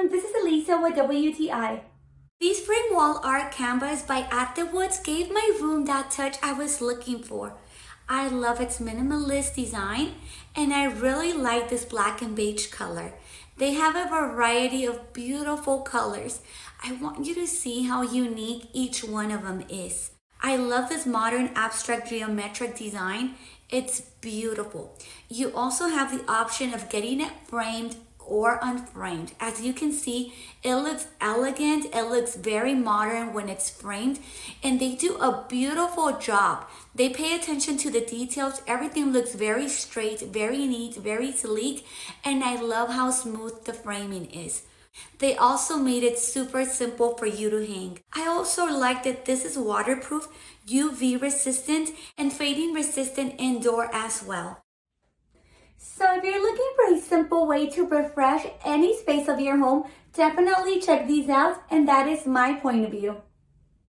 everyone, this is Elisa with WTI. These spring wall art canvas by arteWOODS gave my room that touch I was looking for. I love its minimalist design and I really like this black and beige color. They have a variety of beautiful colors. I want you to see how unique each one of them is. I love this modern abstract geometric design. It's beautiful. You also have the option of getting it framed or unframed. As you can see, it looks elegant. It looks very modern when it's framed, and they do a beautiful job. They pay attention to the details. Everything looks very straight, very neat, very sleek, and I love how smooth the framing is. They also made it super simple for you to hang. I also like that this is waterproof, UV resistant, and fading resistant indoor as well. So if you're looking for a simple way to refresh any space of your home, definitely check these out, and that is my point of view.